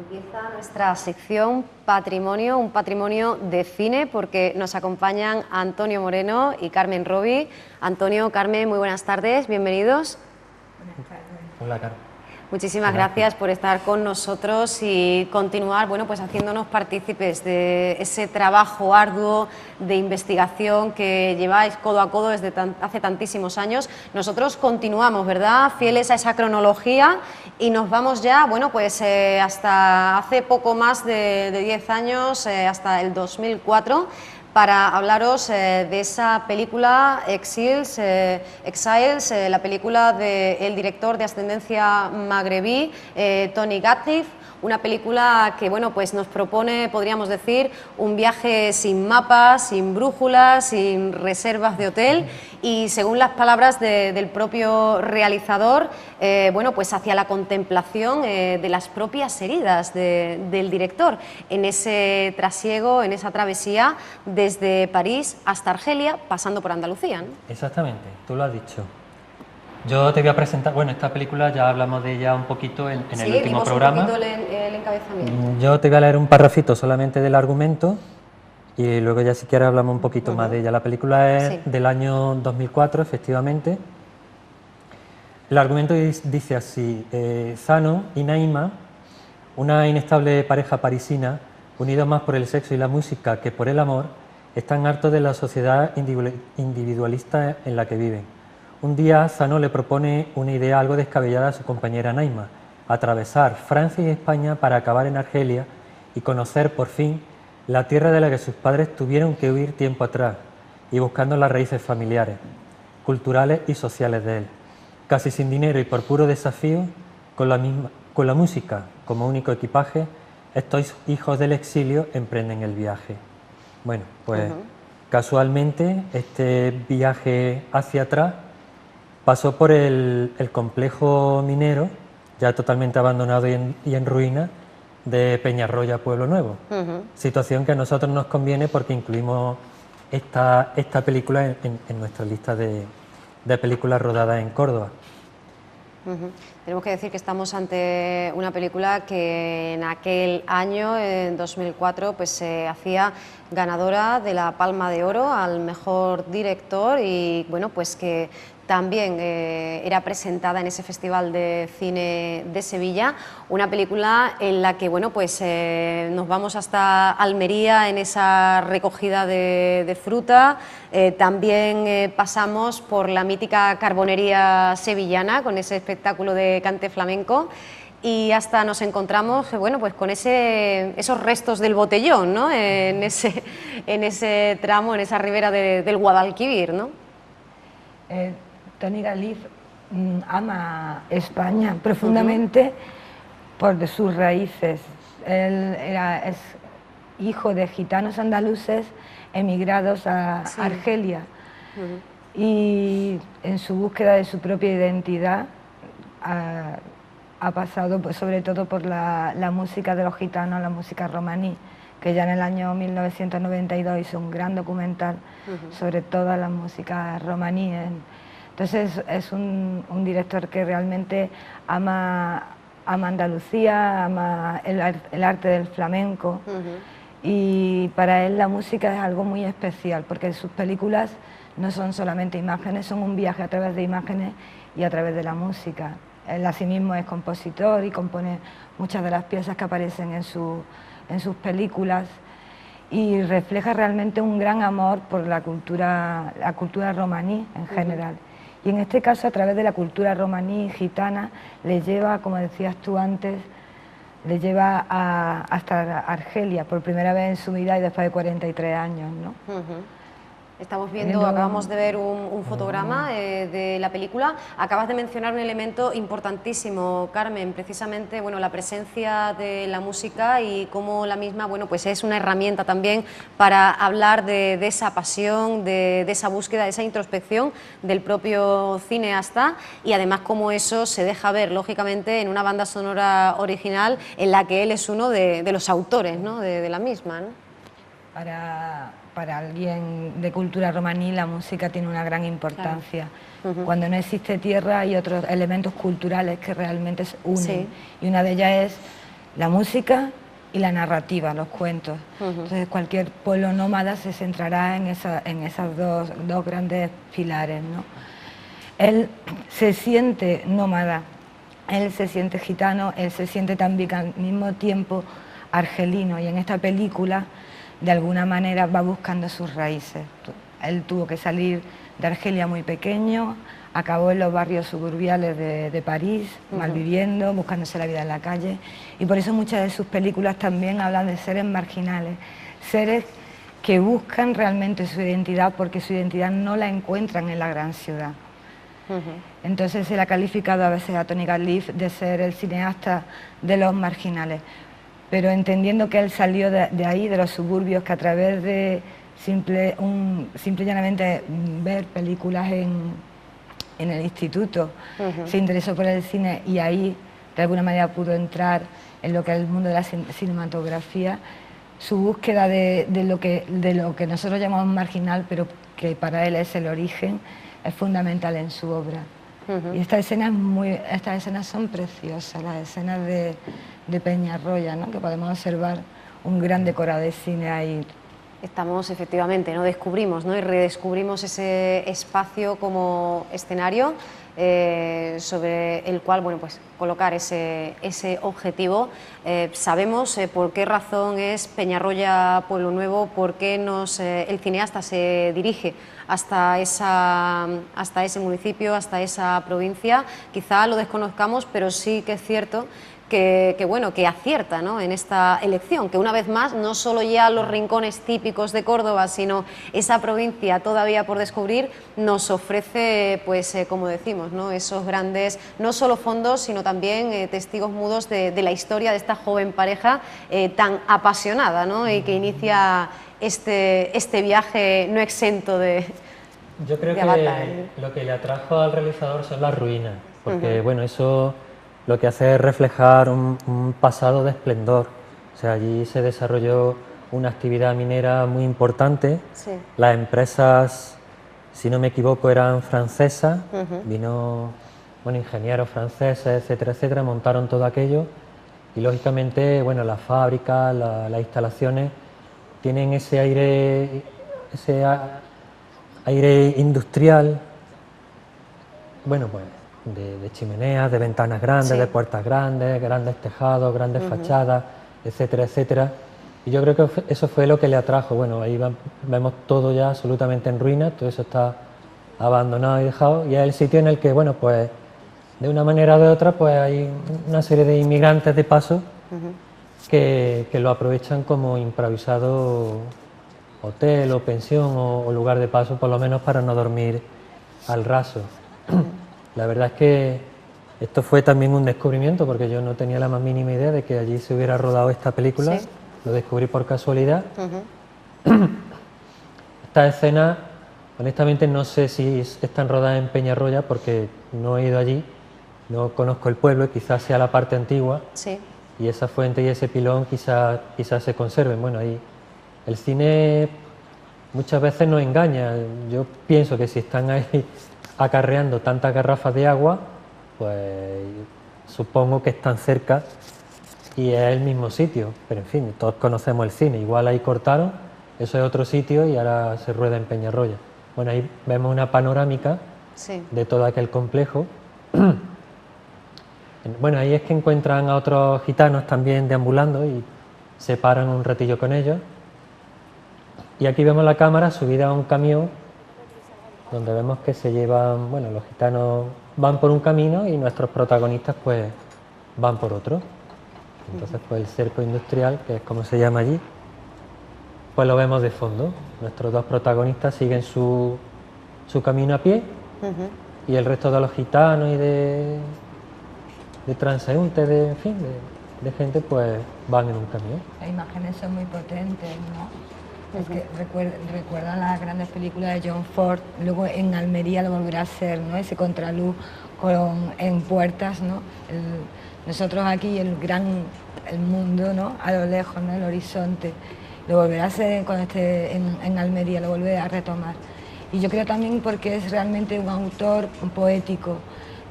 Empieza nuestra sección Patrimonio, un patrimonio de cine, porque nos acompañan Antonio Moreno y Carmen Rovi. Antonio, Carmen, muy buenas tardes, bienvenidos. Buenas tardes. Hola, Carmen. Muchísimas gracias por estar con nosotros y continuar, bueno, pues haciéndonos partícipes de ese trabajo arduo de investigación que lleváis codo a codo desde hace tantísimos años. Nosotros continuamos, ¿verdad?, fieles a esa cronología y nos vamos ya, bueno, pues hasta hace poco más de 10 años, hasta el 2004, para hablaros de esa película Exiles, la película del director de ascendencia magrebí, Tony Gatliff. Una película que, bueno, pues nos propone, podríamos decir, un viaje sin mapas, sin brújulas, sin reservas de hotel y, según las palabras del propio realizador, bueno, pues hacia la contemplación de las propias heridas del director en ese trasiego, en esa travesía desde París hasta Argelia, pasando por Andalucía, ¿no? Exactamente, tú lo has dicho. Yo te voy a presentar, bueno, esta película ya hablamos de ella un poquito en el último programa. Un poquito el encabezamiento. Yo te voy a leer un parrafito solamente del argumento y luego ya si quieres hablamos un poquito más de ella. La película es del año 2004, efectivamente. El argumento dice así: Zano y Naima, una inestable pareja parisina, unidos más por el sexo y la música que por el amor, están hartos de la sociedad individualista en la que viven. Un día Zano le propone una idea algo descabellada a su compañera Naima: atravesar Francia y España para acabar en Argelia y conocer por fin la tierra de la que sus padres tuvieron que huir tiempo atrás, y buscando las raíces familiares, culturales y sociales de él. Casi sin dinero y por puro desafío, con la música como único equipaje, estos hijos del exilio emprenden el viaje. Bueno, pues casualmente este viaje hacia atrás pasó por el complejo minero, ya totalmente abandonado y en ruina, de Peñarroya, Pueblo Nuevo. Situación que a nosotros nos conviene porque incluimos esta película en nuestra lista de películas rodadas en Córdoba. Tenemos que decir que estamos ante una película que en aquel año, en 2004, pues se hacía ganadora de la Palma de Oro al mejor director y, bueno, pues que también era presentada en ese Festival de Cine de Sevilla, una película en la que, bueno, pues nos vamos hasta Almería en esa recogida de fruta, también pasamos por la mítica carbonería sevillana con ese espectáculo de cante flamenco y hasta nos encontramos, bueno, pues con esos restos del botellón, ¿no?, en ese tramo, en esa ribera del Guadalquivir, ¿no? Tony Gatliff ama España profundamente por sus raíces. Él es hijo de gitanos andaluces emigrados a Argelia y en su búsqueda de su propia identidad ha pasado pues, sobre todo por la música de los gitanos, la música romaní, que ya en el año 1992 hizo un gran documental sobre toda la música romaní. Entonces es un director que realmente ama Andalucía, ama el arte del flamenco y para él la música es algo muy especial porque sus películas no son solamente imágenes, son un viaje a través de imágenes y a través de la música. Él asimismo es compositor y compone muchas de las piezas que aparecen en sus películas y refleja realmente un gran amor por la cultura romaní en general. Y en este caso, a través de la cultura romaní gitana, le lleva, como decías tú antes, le lleva hasta Argelia, por primera vez en su vida y después de 43 años, ¿no? Estamos viendo, acabamos de ver un fotograma de la película. Acabas de mencionar un elemento importantísimo, Carmen, precisamente, bueno, la presencia de la música y cómo la misma, bueno, pues es una herramienta también para hablar de esa pasión, de esa búsqueda, de esa introspección del propio cineasta y además cómo eso se deja ver, lógicamente, en una banda sonora original en la que él es uno de los autores, ¿no?, de la misma, ¿no? Para alguien de cultura romaní la música tiene una gran importancia. Claro. Cuando no existe tierra hay otros elementos culturales que realmente se unen. Y una de ellas es la música y la narrativa, los cuentos. Entonces cualquier pueblo nómada se centrará en esas dos grandes pilares, ¿no? Él se siente nómada, él se siente gitano, él se siente también al mismo tiempo argelino, y en esta película de alguna manera va buscando sus raíces. Él tuvo que salir de Argelia muy pequeño, acabó en los barrios suburbiales de París, malviviendo, buscándose la vida en la calle, y por eso muchas de sus películas también hablan de seres marginales, seres que buscan realmente su identidad porque su identidad no la encuentran en la gran ciudad. Entonces se le ha calificado a veces a Tony Gatliff de ser el cineasta de los marginales, pero entendiendo que él salió de ahí, de los suburbios, que a través de simple y llanamente ver películas en el instituto, se interesó por el cine y ahí de alguna manera pudo entrar en lo que es el mundo de la cinematografía. Su búsqueda de lo que nosotros llamamos marginal, pero que para él es el origen, es fundamental en su obra. Y estas escenas son preciosas, las escenas de Peñarroya, ¿no? Que podemos observar un gran decorado de cine ahí. Estamos efectivamente, ¿no? Descubrimos, ¿no? Y redescubrimos ese espacio como escenario sobre el cual, bueno, pues colocar ese objetivo. Sabemos por qué razón es Peñarroya Pueblo Nuevo, por qué el cineasta se dirige hasta ese municipio, hasta esa provincia. Quizá lo desconozcamos, pero sí que es cierto que acierta, ¿no? En esta elección, que una vez más no solo ya los rincones típicos de Córdoba, sino esa provincia todavía por descubrir, nos ofrece, pues como decimos, ¿no? Esos grandes, no solo fondos, sino también testigos mudos de la historia de esta joven pareja tan apasionada, ¿no? Y que inicia este viaje no exento de Yo creo que Avatar. Lo que le atrajo al realizador son las ruinas, porque bueno, eso lo que hace es reflejar un pasado de esplendor. O sea, allí se desarrolló una actividad minera muy importante. Sí. Las empresas, si no me equivoco, eran francesas. Vino, bueno, ingenieros franceses, etcétera, etcétera, montaron todo aquello. Y lógicamente, bueno, las fábricas, las instalaciones tienen ese aire industrial, bueno, pues de chimeneas, de ventanas grandes, Sí. de puertas grandes, grandes tejados, grandes fachadas, etcétera, etcétera. Y yo creo que eso fue lo que le atrajo. Bueno, ahí vemos todo ya absolutamente en ruinas, todo eso está abandonado y dejado, y es el sitio en el que, bueno, pues de una manera o de otra, pues hay una serie de inmigrantes de paso que lo aprovechan como improvisado hotel o pensión o lugar de paso, por lo menos para no dormir al raso. La verdad es que esto fue también un descubrimiento, porque yo no tenía la más mínima idea de que allí se hubiera rodado esta película. Sí. Lo descubrí por casualidad. Estas escenas, honestamente, no sé si están rodadas en Peñarroya, porque no he ido allí, no conozco el pueblo y quizás sea la parte antigua. Sí. Y esa fuente y ese pilón quizás se conserven. Bueno, ahí el cine muchas veces nos engaña. Yo pienso que si están ahí acarreando tantas garrafas de agua, pues supongo que están cerca y es el mismo sitio. Pero en fin, todos conocemos el cine. Igual ahí cortaron, eso es otro sitio y ahora se rueda en Peñarroya. Bueno, ahí vemos una panorámica Sí. de todo aquel complejo. Bueno, ahí es que encuentran a otros gitanos también deambulando y se paran un ratillo con ellos. Y aquí vemos la cámara subida a un camión donde vemos que se llevan, bueno, los gitanos van por un camino y nuestros protagonistas pues van por otro. Entonces pues el cerco industrial, que es como se llama allí, pues lo vemos de fondo. Nuestros dos protagonistas siguen su camino a pie y el resto de los gitanos y de transeúntes, en fin, de gente, pues van en un camión. Las imágenes son muy potentes, ¿no? Es que recuerdan las grandes películas de John Ford, luego en Almería lo volverá a hacer, ¿no? Ese contraluz en puertas, ¿no? Nosotros aquí el mundo, ¿no? A lo lejos, ¿no? El horizonte, lo volverá a hacer cuando esté en Almería, lo volverá a retomar. Y yo creo también porque es realmente un autor poético,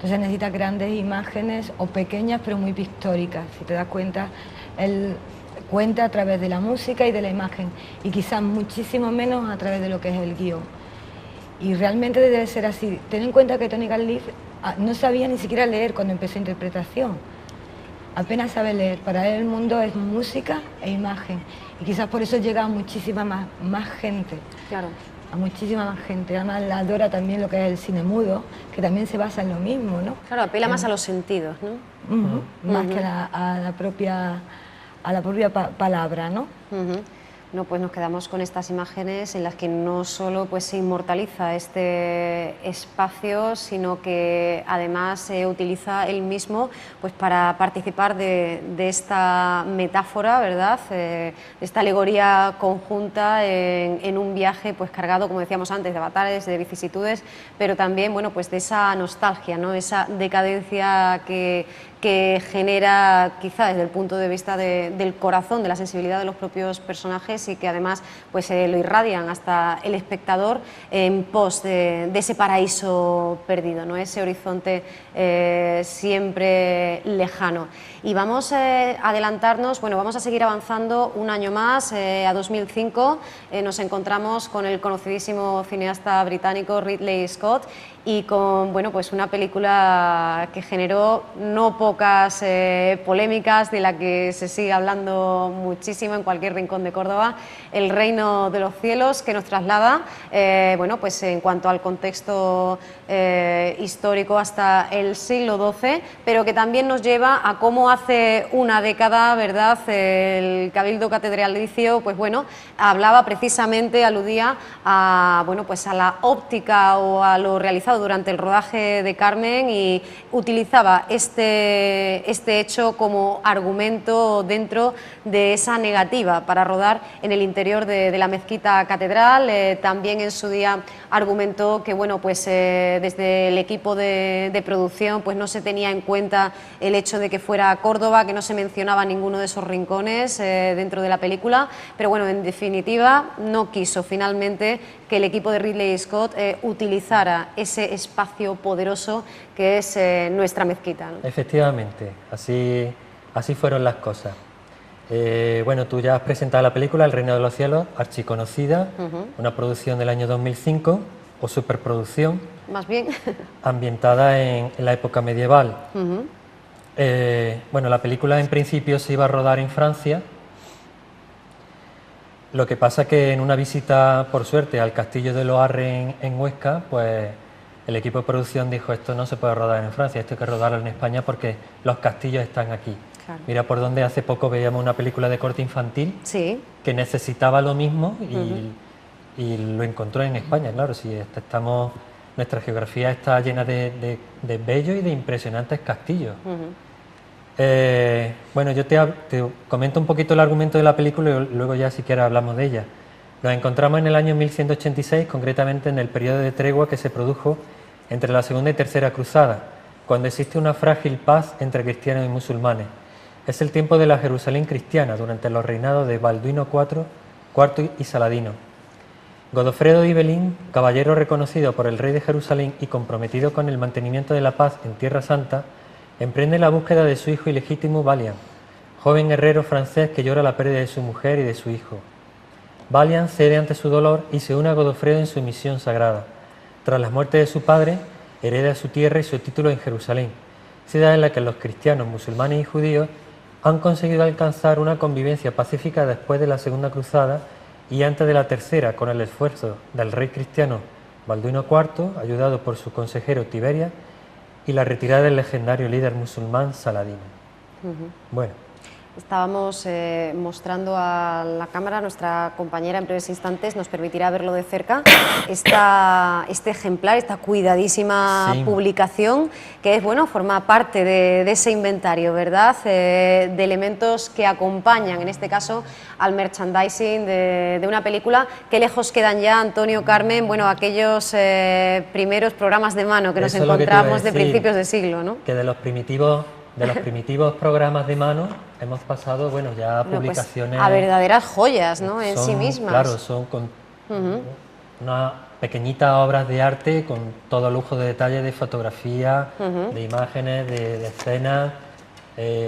Entonces necesita grandes imágenes o pequeñas pero muy pictóricas. Si te das cuenta, él cuenta a través de la música y de la imagen y quizás muchísimo menos a través de lo que es el guión. Y realmente debe ser así. Ten en cuenta que Tony Cutcliffe no sabía ni siquiera leer cuando empezó interpretación. Apenas sabe leer. Para él el mundo es música e imagen. Y quizás por eso llega a muchísima más gente. Claro. A muchísima más gente. Además la adora también lo que es el cine mudo, que también se basa en lo mismo, ¿no? Claro, apela más a los sentidos, ¿no? Más que a la propia palabra, ¿no? No, pues nos quedamos con estas imágenes en las que no solo pues, se inmortaliza este espacio, sino que además se utiliza él mismo pues, para participar de esta metáfora, ¿verdad? De esta alegoría conjunta en un viaje pues, cargado, como decíamos antes, de avatares, de vicisitudes, pero también bueno, pues, de esa nostalgia, ¿no? Esa decadencia que genera quizá desde el punto de vista del corazón, de la sensibilidad de los propios personajes y que además pues, lo irradian hasta el espectador en pos de ese paraíso perdido, ¿no? Ese horizonte siempre lejano. Y vamos a adelantarnos, bueno, vamos a seguir avanzando un año más, a 2005, nos encontramos con el conocidísimo cineasta británico Ridley Scott y con bueno, pues una película que generó no pocas polémicas, de la que se sigue hablando muchísimo en cualquier rincón de Córdoba, El reino de los cielos, que nos traslada bueno, pues en cuanto al contexto histórico hasta el siglo XII, pero que también nos lleva a cómo hace una década, ¿verdad?, el Cabildo Catedralicio pues bueno, hablaba precisamente, aludía a, bueno, pues a la óptica o a lo realizado durante el rodaje de Carmen y utilizaba este hecho como argumento dentro de esa negativa para rodar en el interior de la mezquita catedral. También en su día argumentó que bueno, pues, desde el equipo de producción pues, no se tenía en cuenta el hecho de que fuera Córdoba, que no se mencionaba ninguno de esos rincones dentro de la película, pero bueno, en definitiva no quiso finalmente que el equipo de Ridley Scott utilizara ese espacio poderoso que es nuestra mezquita, ¿no? Efectivamente, así fueron las cosas. Bueno, tú ya has presentado la película El reino de los cielos, archiconocida, una producción del año 2005, o superproducción. Más bien. Ambientada en la época medieval. Bueno, la película en principio se iba a rodar en Francia. Lo que pasa que en una visita, por suerte, al castillo de Loarre en Huesca, pues el equipo de producción dijo: esto no se puede rodar en Francia, esto hay que rodarlo en España porque los castillos están aquí. Claro. Mira por donde hace poco veíamos una película de corte infantil, sí, que necesitaba lo mismo y lo encontró en España. Claro, si nuestra geografía está llena de bellos y de impresionantes castillos. Bueno, yo te comento un poquito el argumento de la película y luego ya si quieres hablamos de ella. Nos encontramos en el año 1186, concretamente en el periodo de tregua que se produjo entre la Segunda y Tercera Cruzada, cuando existe una frágil paz entre cristianos y musulmanes. Es el tiempo de la Jerusalén cristiana, durante los reinados de Balduino IV y Saladino. Godofredo de Ibelín, caballero reconocido por el rey de Jerusalén y comprometido con el mantenimiento de la paz en Tierra Santa, emprende la búsqueda de su hijo ilegítimo Balian, joven herrero francés que llora la pérdida de su mujer y de su hijo. Balian cede ante su dolor y se une a Godofredo en su misión sagrada. Tras la muerte de su padre, hereda su tierra y su título en Jerusalén, ciudad en la que los cristianos, musulmanes y judíos han conseguido alcanzar una convivencia pacífica después de la Segunda Cruzada y antes de la Tercera, con el esfuerzo del rey cristiano Balduino IV, ayudado por su consejero Tiberias, y la retirada del legendario líder musulmán Saladino. Bueno. Estábamos mostrando a la cámara, nuestra compañera en breves instantes nos permitirá verlo de cerca, este ejemplar, esta cuidadísima publicación que es, bueno, forma parte de ese inventario, ¿verdad?, de elementos que acompañan, en este caso, al merchandising de una película. Qué lejos quedan ya, Antonio, Carmen, bueno, aquellos primeros programas de mano que nos encontramos de principios de siglo, ¿no? Que de los primitivos programas de mano hemos pasado, bueno, ya a publicaciones... Pues a verdaderas joyas, ¿no?, en sí mismas. Claro, son con pequeñitas obras de arte con todo lujo de detalles de fotografía, de imágenes, de escenas,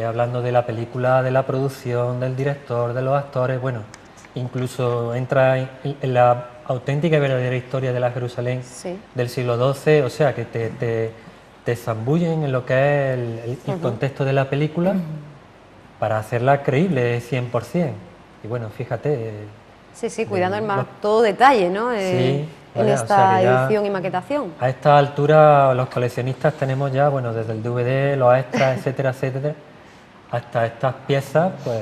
hablando de la película, de la producción, del director, de los actores. Bueno, incluso entra en la auténtica y verdadera historia de la Jerusalén del siglo XII, o sea que te zambullen en lo que es el contexto de la película para hacerla creíble 100%. Y bueno, fíjate... Sí, cuidando todo detalle, ¿no? Sí, en esta edición y maquetación. A esta altura los coleccionistas tenemos ya, bueno, desde el DVD, los extras, etcétera, etcétera, hasta estas piezas, pues,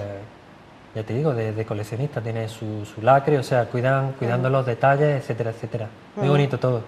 ya te digo, de coleccionistas, tiene su lacre, o sea, cuidando los detalles, etcétera, etcétera. Muy bonito todo.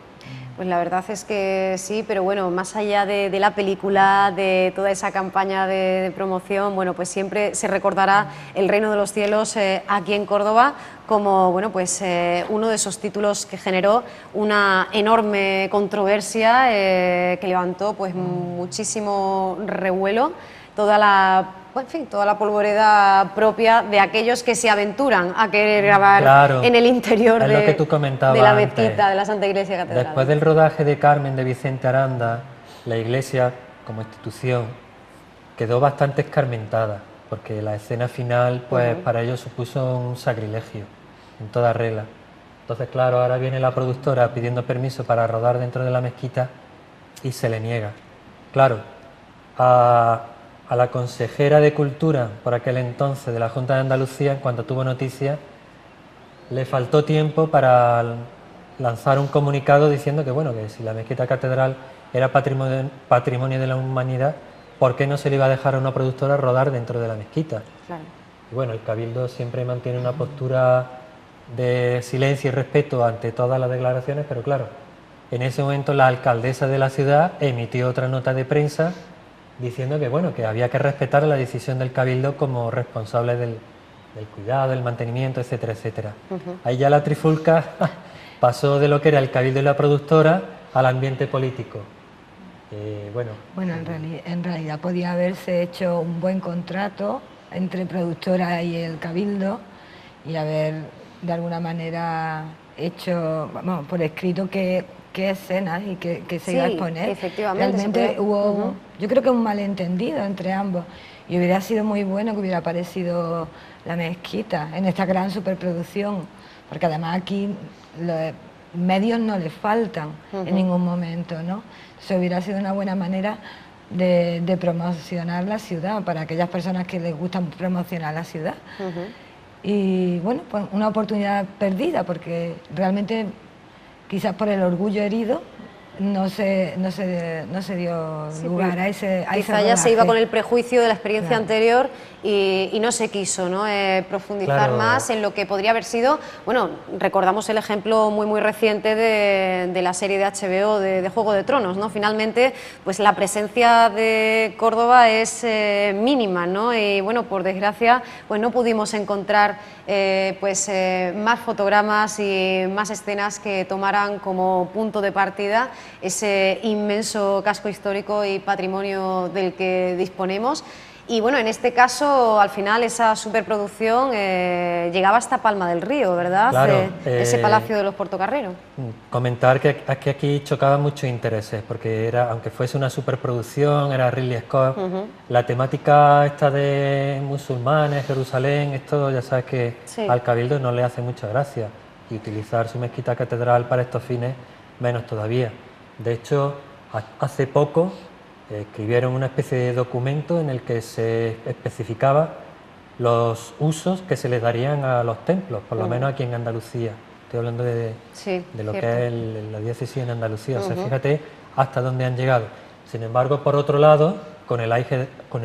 Pues la verdad es que sí, pero bueno, más allá de la película, de toda esa campaña de promoción, bueno, pues siempre se recordará El Reino de los Cielos aquí en Córdoba como, bueno, pues uno de esos títulos que generó una enorme controversia que levantó pues muchísimo revuelo, toda la polvoreda propia de aquellos que se aventuran a querer grabar en el interior de la mezquita de la Santa Iglesia Catedral. Después del rodaje de Carmen de Vicente Aranda, la iglesia como institución quedó bastante escarmentada, porque la escena final pues para ellos supuso un sacrilegio en toda regla. Entonces, claro, ahora viene la productora pidiendo permiso para rodar dentro de la mezquita y se le niega. Claro, a la consejera de Cultura por aquel entonces de la Junta de Andalucía, en cuanto tuvo noticias, le faltó tiempo para lanzar un comunicado diciendo que, bueno, que si la mezquita catedral era patrimonio de la humanidad, ¿por qué no se le iba a dejar a una productora rodar dentro de la mezquita? Claro. Y bueno, el Cabildo siempre mantiene una postura de silencio y respeto ante todas las declaraciones, pero claro, en ese momento la alcaldesa de la ciudad emitió otra nota de prensa diciendo que, bueno, que había que respetar la decisión del Cabildo como responsable del cuidado, del mantenimiento, etcétera, etcétera. Ahí ya la trifulca pasó de lo que era el Cabildo y la productora al ambiente político. Bueno, en realidad podía haberse hecho un buen contrato entre productora y el Cabildo y haber de alguna manera hecho, vamos, por escrito qué escenas y qué se iba a exponer. Efectivamente. Realmente hubo, yo creo que un malentendido entre ambos y hubiera sido muy bueno que hubiera aparecido la mezquita en esta gran superproducción, porque además aquí los medios no le faltan en ningún momento, ¿no? Eso hubiera sido una buena manera de promocionar la ciudad para aquellas personas que les gusta promocionar la ciudad. Y bueno, pues una oportunidad perdida, porque realmente quizás por el orgullo herido no se dio lugar a ese quizá ya se iba con el prejuicio de la experiencia anterior y no se quiso, ¿no? Profundizar más en lo que podría haber sido. Bueno, recordamos el ejemplo muy reciente de la serie de HBO de Juego de Tronos, ¿no? Finalmente, pues la presencia de Córdoba es mínima, ¿no? Y bueno, por desgracia, pues no pudimos encontrar más fotogramas y más escenas que tomaran como punto de partida ese inmenso casco histórico y patrimonio del que disponemos. Y bueno, en este caso, al final, esa superproducción llegaba hasta Palma del Río, ¿verdad? Claro, ese Palacio de los Portocarreros. Comentar que aquí chocaban muchos intereses, porque aunque fuese una superproducción, era Ridley Scott, la temática esta de musulmanes, Jerusalén, esto ya sabes que al Cabildo no le hace mucha gracia, y utilizar su mezquita catedral para estos fines, menos todavía. De hecho, hace poco escribieron una especie de documento en el que se especificaba los usos que se les darían a los templos, por lo menos aquí en Andalucía. Estoy hablando de lo que es la diócesis en Andalucía. O sea, fíjate hasta dónde han llegado. Sin embargo, por otro lado, con el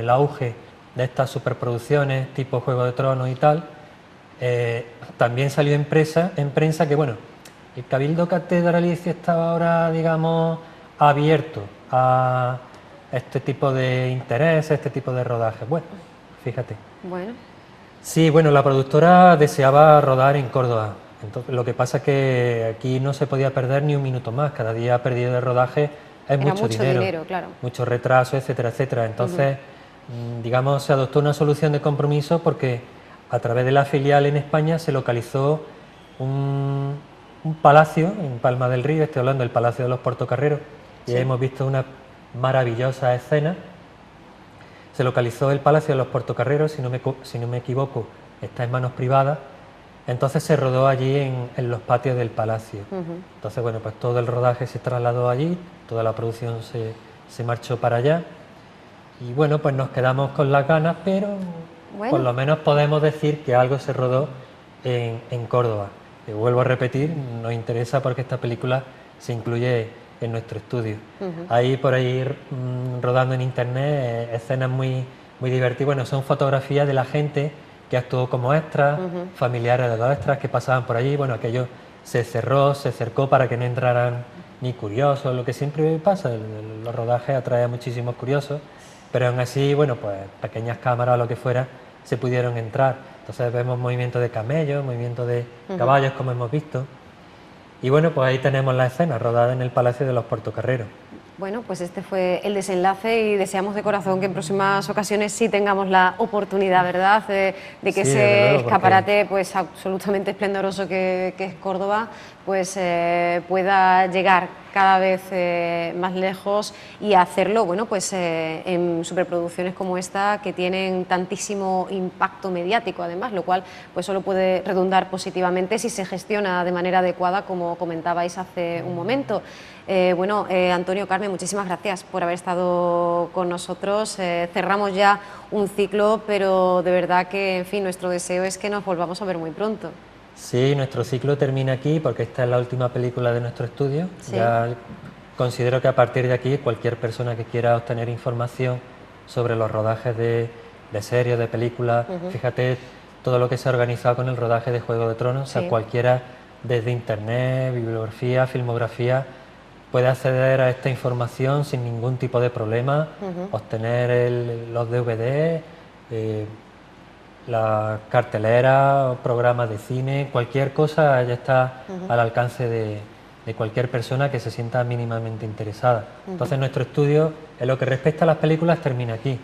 auge de estas superproducciones tipo Juego de Tronos y tal, también salió en prensa que, bueno, el Cabildo Catedralicio estaba ahora, digamos, abierto a este tipo de intereses, este tipo de rodajes. Bueno, fíjate. Bueno. Sí, bueno, la productora deseaba rodar en Córdoba. Entonces, lo que pasa es que aquí no se podía perder ni un minuto más. Cada día perdido de rodaje es mucho dinero, claro. Mucho retraso, etcétera, etcétera. Entonces, digamos, se adoptó una solución de compromiso porque a través de la filial en España se localizó un palacio en Palma del Río, estoy hablando del Palacio de los Portocarreros, y ahí hemos visto una maravillosa escena. Se localizó el Palacio de los Portocarreros, si no me equivoco, está en manos privadas, entonces se rodó allí en los patios del palacio. Entonces, bueno, pues todo el rodaje se trasladó allí, toda la producción se marchó para allá, y bueno, pues nos quedamos con las ganas, pero por lo menos podemos decir que algo se rodó en Córdoba. Y vuelvo a repetir, nos interesa porque esta película se incluye en nuestro estudio. Hay por ahí rodando en internet escenas muy divertidas. Bueno, son fotografías de la gente que actuó como extras, familiares de los extras que pasaban por allí. Bueno, aquello se cercó para que no entraran ni curiosos, lo que siempre pasa. Los rodajes atraen a muchísimos curiosos, pero aún así, bueno, pues pequeñas cámaras o lo que fuera se pudieron entrar. Entonces vemos movimiento de camellos, movimiento de caballos, como hemos visto. Y bueno, pues ahí tenemos la escena rodada en el Palacio de los Portocarreros. Bueno, pues este fue el desenlace y deseamos de corazón que en próximas ocasiones sí tengamos la oportunidad, ¿verdad?, de que sí, ese escaparate pues absolutamente esplendoroso que es Córdoba, pues pueda llegar cada vez más lejos y hacerlo, bueno, pues en superproducciones como esta que tienen tantísimo impacto mediático además, lo cual pues solo puede redundar positivamente si se gestiona de manera adecuada, como comentabais hace un momento. Antonio, Carmen, muchísimas gracias por haber estado con nosotros. Cerramos ya un ciclo, pero de verdad que, en fin, nuestro deseo es que nos volvamos a ver muy pronto. Sí, nuestro ciclo termina aquí porque esta es la última película de nuestro estudio. Sí. Ya considero que a partir de aquí cualquier persona que quiera obtener información sobre los rodajes de series, de películas, fíjate todo lo que se ha organizado con el rodaje de Juego de Tronos, sí. O sea, cualquiera desde internet, bibliografía, filmografía, puede acceder a esta información sin ningún tipo de problema, obtener los DVD, la cartelera, programas de cine, cualquier cosa ya está al alcance de cualquier persona que se sienta mínimamente interesada. Entonces nuestro estudio, en lo que respecta a las películas, termina aquí.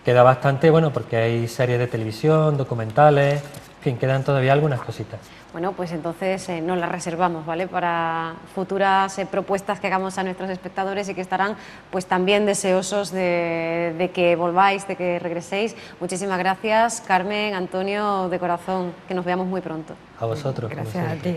Queda bastante, bueno, porque hay series de televisión, documentales, en fin, quedan todavía algunas cositas. Bueno, pues entonces nos las reservamos, ¿vale?, para futuras propuestas que hagamos a nuestros espectadores y que estarán pues también deseosos de que volváis, de que regreséis. Muchísimas gracias, Carmen, Antonio, de corazón, que nos veamos muy pronto. A vosotros. Gracias a ti.